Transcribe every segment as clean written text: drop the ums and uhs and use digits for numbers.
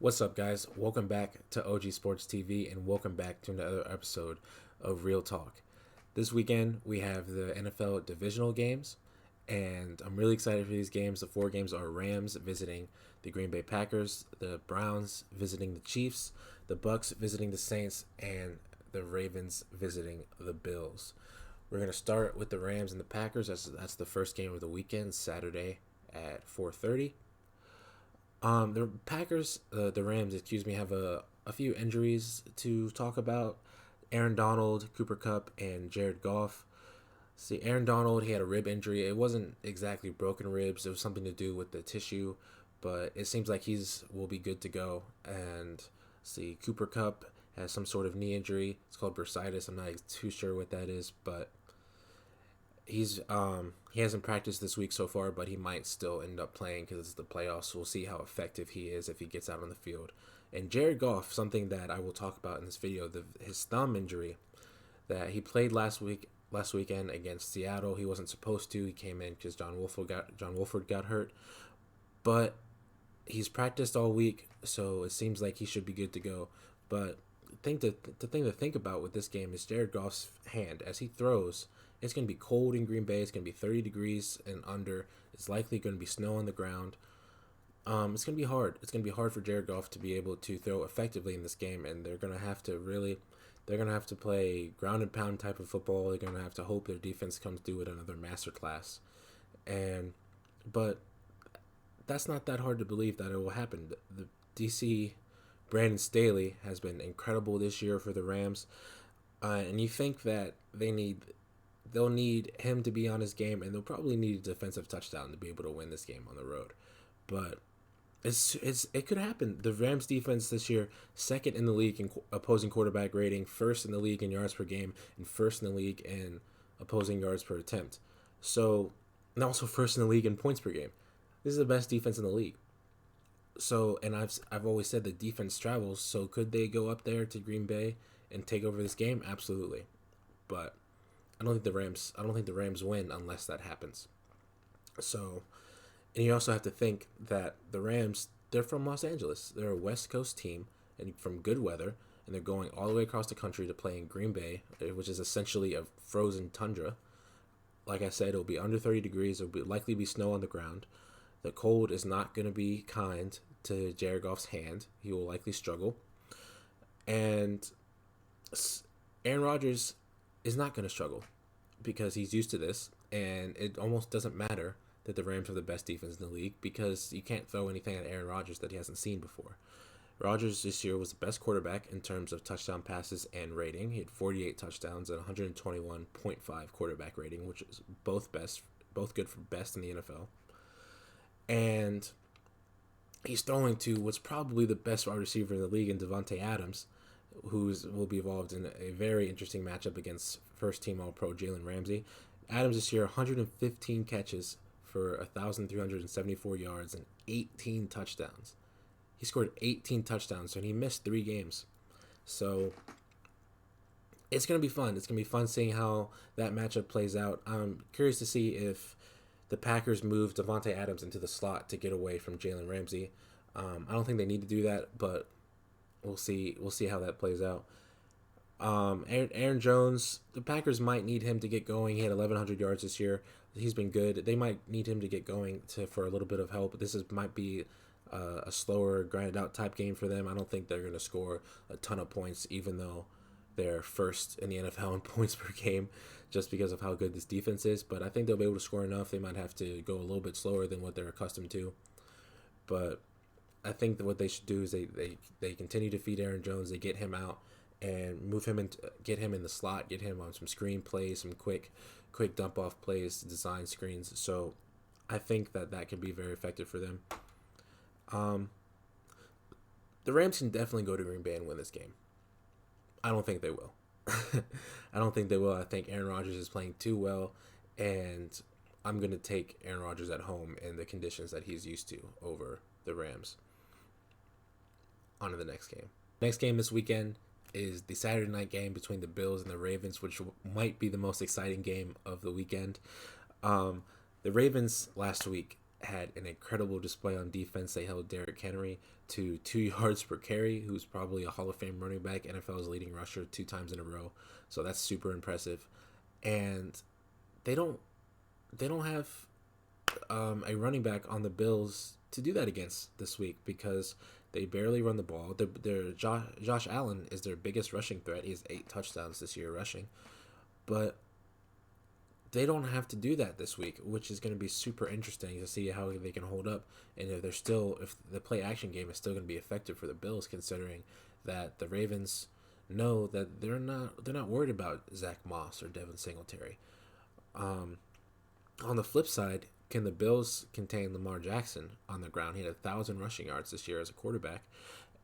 What's up, guys? Welcome back to OG Sports TV and welcome back to another episode of Real Talk. This weekend, we have the NFL divisional games, and I'm really excited for these games. The four games are Rams visiting the Green Bay Packers, the Browns visiting the Chiefs, the Bucks visiting the Saints, and the Ravens visiting the Bills. We're going to start with the Rams and the Packers. That's the first game of the weekend, Saturday at 4:30. The Rams, have a few injuries to talk about. Aaron Donald, Cooper Kupp, and Jared Goff. See, Aaron Donald, he had a rib injury. It wasn't exactly broken ribs. It was something to do with the tissue, but it seems like will be good to go. And see, Cooper Kupp has some sort of knee injury. It's called bursitis. I'm not too sure what that is, but he hasn't practiced this week so far, but he might still end up playing because it's the playoffs. We'll see how effective he is if he gets out on the field. And Jared Goff, something that I will talk about in this video, his thumb injury that he played last weekend against Seattle. He wasn't supposed to. He came in because John Wolford got hurt, but he's practiced all week, so it seems like he should be good to go. But the thing to think about with this game is Jared Goff's hand as he throws. It's going to be cold in Green Bay. It's going to be 30 degrees and under. It's likely going to be snow on the ground. It's going to be hard. It's going to be hard for Jared Goff to be able to throw effectively in this game, and they're going to have to play ground and pound type of football. They're going to have to hope their defense comes through with another masterclass. But that's not that hard to believe that it will happen. The DC Brandon Staley has been incredible this year for the Rams, and you think that they'll need him to be on his game, and they'll probably need a defensive touchdown to be able to win this game on the road. But it could happen. The Rams defense this year, second in the league in opposing quarterback rating, first in the league in yards per game, and first in the league in opposing yards per attempt. So, and also first in the league in points per game. This is the best defense in the league. So, and I've always said the defense travels. So, could they go up there to Green Bay and take over this game? Absolutely. But I don't think the Rams win unless that happens. So, and you also have to think that the Rams, they're from Los Angeles. They're a West Coast team and from good weather, and they're going all the way across the country to play in Green Bay, which is essentially a frozen tundra. Like I said, it'll be under 30 degrees. It'll likely be snow on the ground. The cold is not going to be kind to Jared Goff's hand. He will likely struggle. And Aaron Rodgers is not going to struggle because he's used to this, and it almost doesn't matter that the Rams are the best defense in the league because you can't throw anything at Aaron Rodgers that he hasn't seen before. Rodgers this year was the best quarterback in terms of touchdown passes and rating. He had 48 touchdowns and 121.5 quarterback rating, which is both good for best in the NFL. And he's throwing to what's probably the best wide receiver in the league in Davante Adams, will be involved in a very interesting matchup against first-team All-Pro Jalen Ramsey. Adams this year, 115 catches for 1,374 yards and 18 touchdowns. He scored 18 touchdowns, and he missed 3 games. So it's going to be fun. It's going to be fun seeing how that matchup plays out. I'm curious to see if the Packers move Davante Adams into the slot to get away from Jalen Ramsey. I don't think they need to do that, but we'll see how that plays out. Aaron Jones, the Packers might need him to get going. He had 1,100 yards this year. He's been good. They might need him to get going for a little bit of help. Might be a slower, grinded out type game for them. I don't think they're going to score a ton of points, even though they're first in the NFL in points per game, just because of how good this defense is. But I think they'll be able to score enough. They might have to go a little bit slower than what they're accustomed to. But I think that what they should do is they continue to feed Aaron Jones. They get him out and move him and get him in the slot, get him on some screen plays, some quick dump off plays, design screens. So I think that could be very effective for them. The Rams can definitely go to Green Bay and win this game. I don't think they will. I think Aaron Rodgers is playing too well, and I'm going to take Aaron Rodgers at home in the conditions that he's used to over the Rams. On to the next game. Next game this weekend is the Saturday night game between the Bills and the Ravens, which might be the most exciting game of the weekend. The Ravens last week had an incredible display on defense. They held Derrick Henry to 2 yards per carry, who's probably a Hall of Fame running back, NFL's leading rusher 2 times in a row. So that's super impressive. And they don't have a running back on the Bills to do that against this week because they barely run the ball. Josh Allen is their biggest rushing threat. He has 8 touchdowns this year rushing, but they don't have to do that this week, which is going to be super interesting to see how they can hold up, and if the play action game is still going to be effective for the Bills, considering that the Ravens know that they're not worried about Zach Moss or Devin Singletary. On the flip side, can the Bills contain Lamar Jackson on the ground? He had 1,000 rushing yards this year as a quarterback,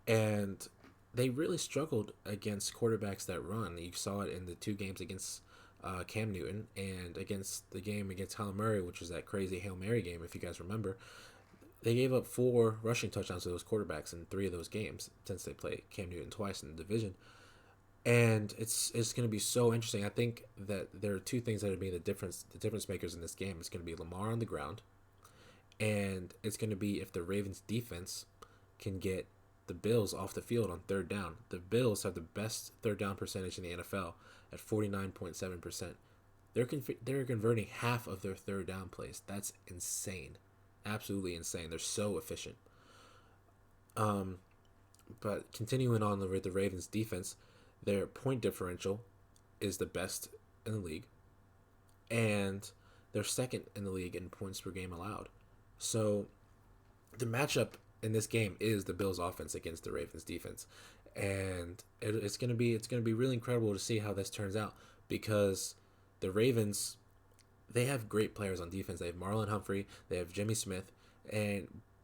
and they really struggled against quarterbacks that run. You saw it in the 2 games against Cam Newton and against the game against Kyler Murray, which was that crazy Hail Mary game, if you guys remember. They gave up 4 rushing touchdowns to those quarterbacks in 3 of those games since they played Cam Newton twice in the division. And it's going to be so interesting. I think that there are 2 things that would be the difference makers in this game. It's going to be Lamar on the ground, and it's going to be if the Ravens defense can get the Bills off the field on 3rd down. The Bills have the best 3rd down percentage in the NFL at 49.7%. They're converting half of their 3rd down plays. That's insane. Absolutely insane. They're so efficient. But continuing on with the Ravens defense, their point differential is the best in the league, and they're 2nd in the league in points per game allowed. So the matchup in this game is the Bills offense against the Ravens defense, and it's gonna be really incredible to see how this turns out, because the Ravens, they have great players on defense. They have Marlon Humphrey, they have Jimmy Smith,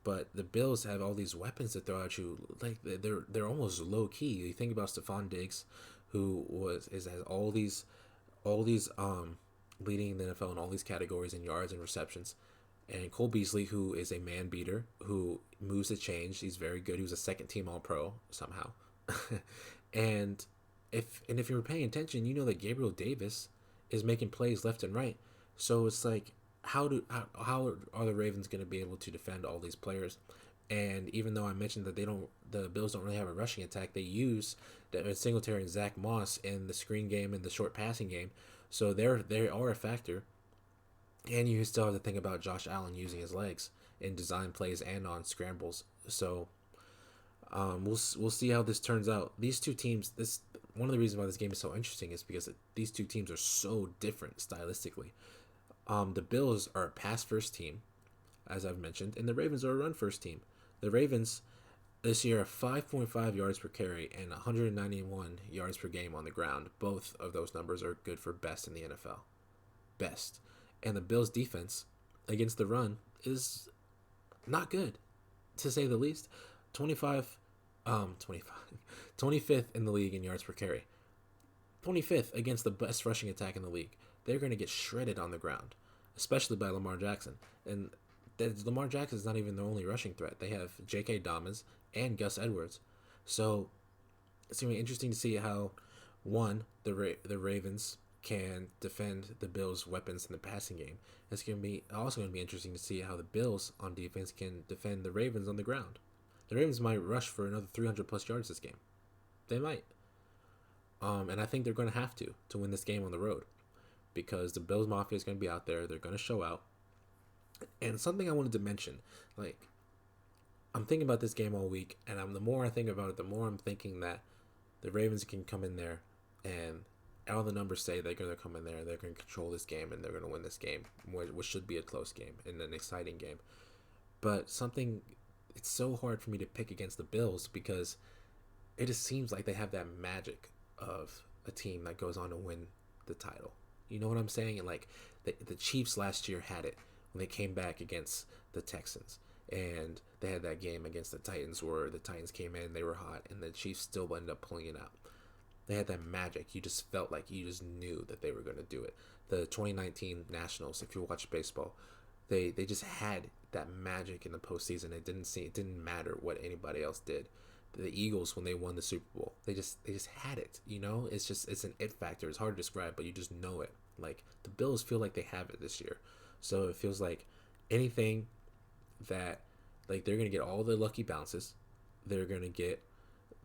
but the Bills have all these weapons to throw at you. Like they're almost low key. You think about Stephon Diggs, who has all these leading the NFL in all these categories in yards and receptions, and Cole Beasley, who is a man beater, who moves the change. He's very good. He was a 2nd team All Pro somehow. and if you were paying attention, you know that Gabriel Davis is making plays left and right. So it's like, how are the Ravens going to be able to defend all these players? And even though I mentioned that the Bills don't really have a rushing attack, they use Singletary and Zach Moss in the screen game and the short passing game, so they are a factor. And you still have to think about Josh Allen using his legs in design plays and on scrambles. So we'll see how this turns out. These 2 teams, one of the reasons why this game is so interesting is because these 2 teams are so different stylistically. The Bills are a pass-first team, as I've mentioned, and the Ravens are a run-first team. The Ravens this year are 5.5 yards per carry and 191 yards per game on the ground. Both of those numbers are good for best in the NFL. Best. And the Bills' defense against the run is not good, to say the least. 25, 25th in the league in yards per carry. 25th against the best rushing attack in the league. They're going to get shredded on the ground, especially by Lamar Jackson. And Lamar Jackson is not even the only rushing threat. They have J.K. Dobbins and Gus Edwards. So it's going to be interesting to see how, the Ravens can defend the Bills' weapons in the passing game. It's going to be also going to be interesting to see how the Bills on defense can defend the Ravens on the ground. The Ravens might rush for another 300-plus yards this game. They might. And I think they're going to have to win this game on the road, because the Bills Mafia is going to be out there. They're going to show out. And something I wanted to mention, I'm thinking about this game all week, and the more I think about it, the more I'm thinking that the Ravens can come in there, and all the numbers say they're going to come in there, they're going to control this game, and they're going to win this game, which should be a close game and an exciting game. But it's so hard for me to pick against the Bills, because it just seems like they have that magic of a team that goes on to win the title. You know what I'm saying? And the Chiefs last year had it when they came back against the Texans, and they had that game against the Titans where the Titans came in, they were hot, and the Chiefs still ended up pulling it out. They had that magic. You just felt like you just knew that they were going to do it. The 2019 Nationals, if you watch baseball, they just had that magic in the postseason. It didn't matter what anybody else did. The Eagles, when they won the Super Bowl, they just had it. It's an it factor. It's hard to describe, but you just know it. The Bills feel like they have it this year. So it feels like anything that like they're gonna get all the lucky bounces. They're gonna get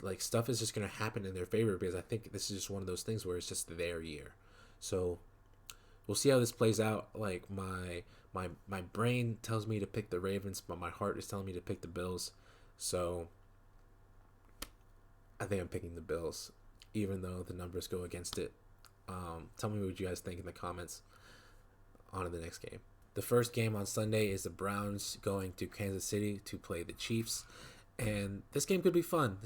like stuff is just gonna happen in their favor because I think this is just one of those things where it's just their year. So we'll see how this plays out. Like my brain tells me to pick the Ravens, but my heart is telling me to pick the Bills. So I think I'm picking the Bills, even though the numbers go against it. Tell me what you guys think in the comments. On to the next game. The first game on Sunday is the Browns going to Kansas City to play the Chiefs. And this game could be fun.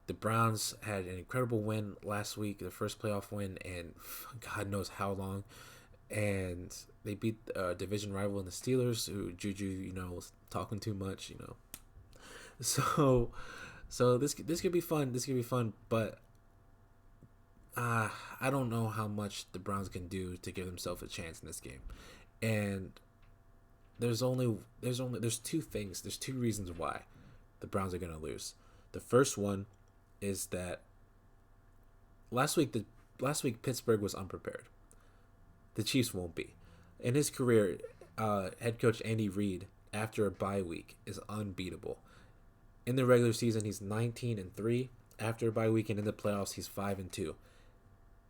The Browns had an incredible win last week, their first playoff win, and God knows how long. And they beat a division rival in the Steelers, who Juju, was talking too much, So this could be fun. But I don't know how much the Browns can do to give themselves a chance in this game. And there's two reasons why the Browns are going to lose. The first one is that last week Pittsburgh was unprepared. The Chiefs won't be. In his career, head coach Andy Reid, after a bye week, is unbeatable. In the regular season, he's 19-3. After a bye week and in the playoffs, he's 5-2.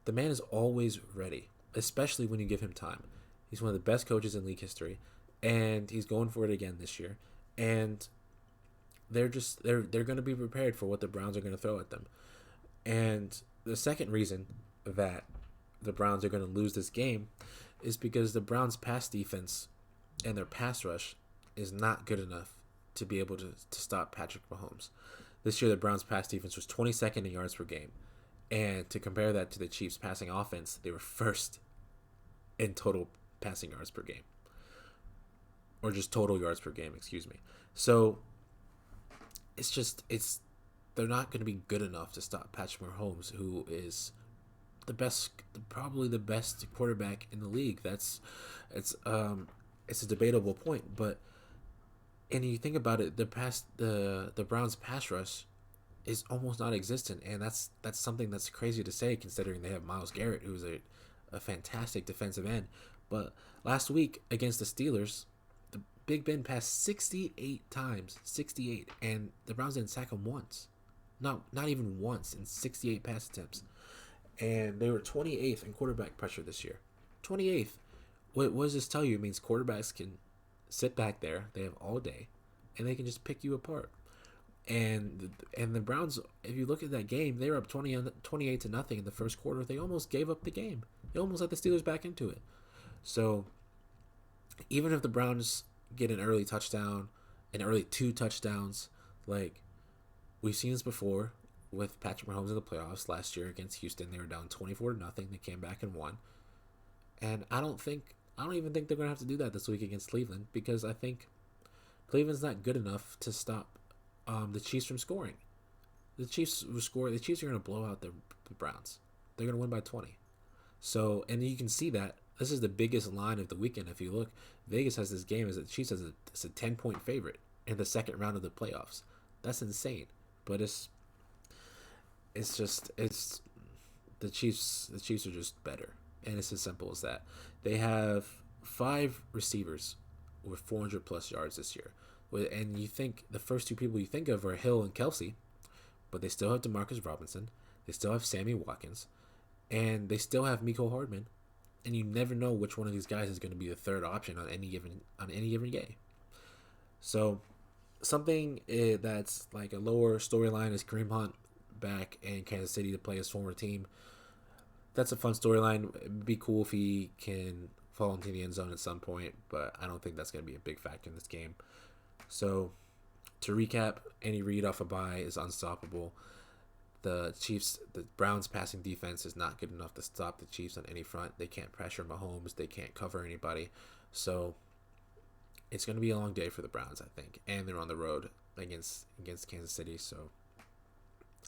The man is always ready, especially when you give him time. He's one of the best coaches in league history, and he's going for it again this year. And they're going to be prepared for what the Browns are going to throw at them. And the second reason that the Browns are going to lose this game is because the Browns' pass defense and their pass rush is not good enough to be able to stop Patrick Mahomes. This year, the Browns' pass defense was 22nd in yards per game. And to compare that to the Chiefs' passing offense, they were first in total passing yards per game. Or just total yards per game, excuse me. So, they're not going to be good enough to stop Patrick Mahomes, who is probably the best quarterback in the league. It's a debatable point, but and you think about it, the Browns pass rush is almost non-existent, and that's something that's crazy to say considering they have Myles Garrett, who's a fantastic defensive end. But last week against the Steelers, the Big Ben passed 68 times, and the Browns didn't sack him once. Not even once in 68 pass attempts. And they were 28th in quarterback pressure this year. 28th. What does this tell you? It means quarterbacks can sit back there, they have all day, and they can just pick you apart. And the Browns, if you look at that game, they were up 28-0 in the first quarter. They almost gave up the game. They almost let the Steelers back into it. So even if the Browns get an early touchdown, an early 2 touchdowns, like we've seen this before with Patrick Mahomes in the playoffs last year against Houston, they were down 24-0. They came back and won. And I don't even think they're going to have to do that this week against Cleveland, because I think Cleveland's not good enough to stop the Chiefs from scoring. The Chiefs will score. The Chiefs are going to blow out the Browns. They're going to win by 20. So, and you can see that this is the biggest line of the weekend. If you look, Vegas has this game as the Chiefs as a 10-point favorite in the second round of the playoffs. That's insane. But it's the Chiefs. The Chiefs are just better, and it's as simple as that. They have 5 receivers with 400 plus yards this year. And you think the first 2 people you think of are Hill and Kelsey, but they still have Demarcus Robinson, they still have Sammy Watkins, and they still have Mecole Hardman, and you never know which one of these guys is going to be the third option on any given game. So something that's like a lower storyline is Kareem Hunt back in Kansas City to play his former team. That's a fun storyline. It'd be cool if he can fall into the end zone at some point, but I don't think that's going to be a big factor in this game. So, to recap, Andy Reid off a bye is unstoppable. The Browns passing defense is not good enough to stop the Chiefs on any front. They can't pressure Mahomes. They can't cover anybody. So, it's going to be a long day for the Browns, I think. And they're on the road against Kansas City. So,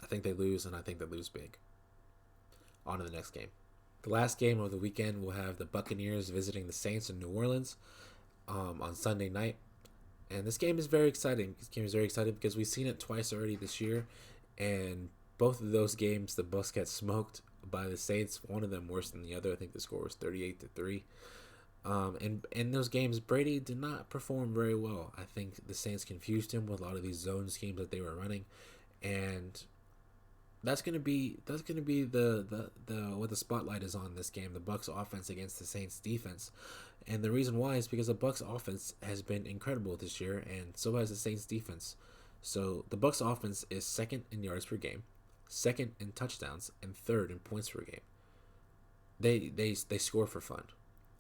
I think they lose, and I think they lose big. On to the next game. The last game of the weekend, we'll have the Buccaneers visiting the Saints in New Orleans on Sunday night. And this game is very exciting. This game is very exciting because we've seen it twice already this year. And both of those games, the Bucs got smoked by the Saints. One of them worse than the other. I think the score was 38-3. And in those games, Brady did not perform very well. I think the Saints confused him with a lot of these zone schemes that they were running, and that's gonna be the what the spotlight is on this game. The Bucks offense against the Saints defense, and the reason why is because the Bucks offense has been incredible this year, and so has the Saints defense. So the Bucks offense is second in yards per game, second in touchdowns, and third in points per game. They score for fun,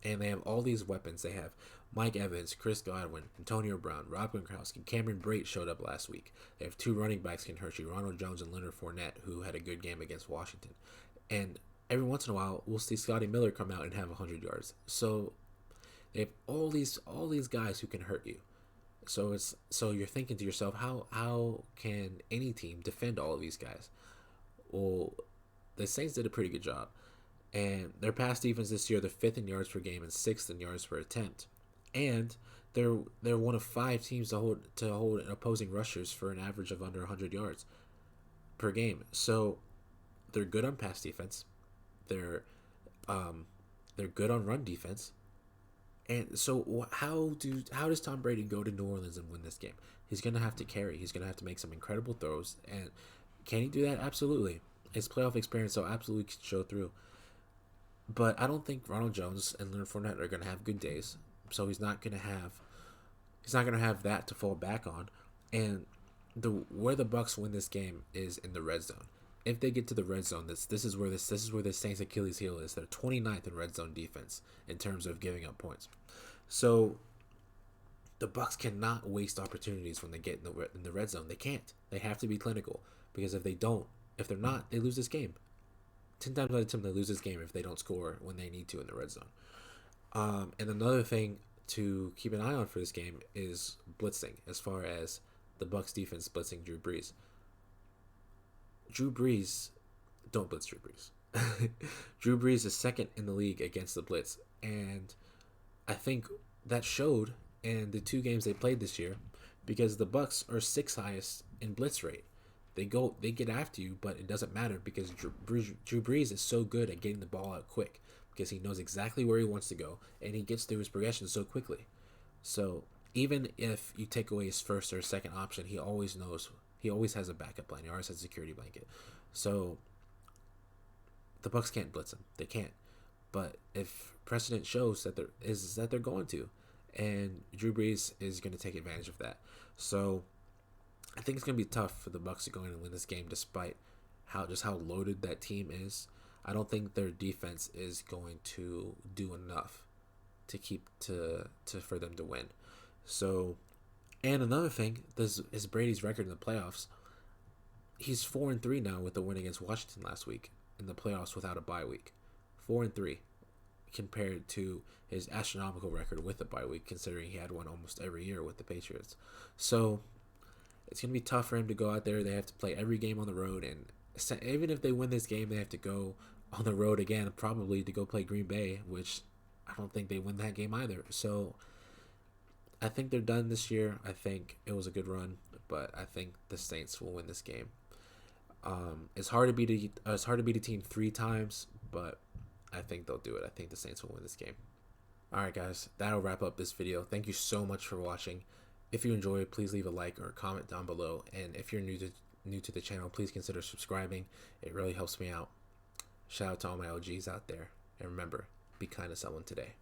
and they have all these weapons. They have Mike Evans, Chris Godwin, Antonio Brown, Rob Gronkowski, Cameron Brate showed up last week. They have two running backs can hurt you, Ronald Jones and Leonard Fournette, who had a good game against Washington. And every once in a while, we'll see Scotty Miller come out and have 100 yards. So they have all these guys who can hurt you. So you're thinking to yourself, how can any team defend all of these guys? Well, the Saints did a pretty good job. And their pass defense this year, they're fifth in yards per game and sixth in yards per attempt. And they're one of 5 teams to hold opposing rushers for an average of under 100 yards per game. So they're good on pass defense. They're good on run defense. And so how does Tom Brady go to New Orleans and win this game? He's gonna have to carry. He's gonna have to make some incredible throws. And can he do that? Absolutely. His playoff experience will absolutely show through. But I don't think Ronald Jones and Leonard Fournette are going to have good days. So he's not going to have that to fall back on. And where the Bucks win this game is in the red zone. If they get to the red zone, this is where the Saints Achilles heel is. They're 29th in red zone defense in terms of giving up points. So the Bucks cannot waste opportunities when they get in the red zone. They can't. They have to be clinical, because if they're not, they lose this game. 10 times out of 10, they lose this game if they don't score when they need to in the red zone. And another thing to keep an eye on for this game is blitzing, as far as the Bucks defense blitzing Drew Brees. Don't blitz Drew Brees. Drew Brees is second in the league against the blitz, and I think that showed in the 2 games they played this year, because the Bucks are 6th highest in blitz rate. They get after you, but it doesn't matter, because Drew Brees is so good at getting the ball out quick, because he knows exactly where he wants to go, and he gets through his progression so quickly. So even if you take away his first or second option, he always has a backup plan. He always has a security blanket. So the Bucks can't blitz him. They can't. But if precedent shows that they're going to, and Drew Brees is going to take advantage of that. So I think it's going to be tough for the Bucks to go in and win this game, despite how loaded that team is. I don't think their defense is going to do enough for them to win. So, and another thing, this is Brady's record in the playoffs. He's 4-3 now with the win against Washington last week in the playoffs without a bye week. 4-3 compared to his astronomical record with a bye week, considering he had one almost every year with the Patriots. So it's going to be tough for him to go out there. They have to play every game on the road, and even if they win this game, they have to go on the road again, probably to go play Green Bay, which I don't think they win that game either. So I think they're done this year. I think it was a good run, but I think the Saints will win this game. It's hard to beat a team 3 times, but I think they'll do it. I think the Saints will win this game. All right, guys, that'll wrap up this video. Thank you so much for watching. If you enjoyed, please leave a like or a comment down below. And if you're new to the channel, please consider subscribing. It really helps me out. Shout out to all my OGs out there. And remember, be kind to someone today.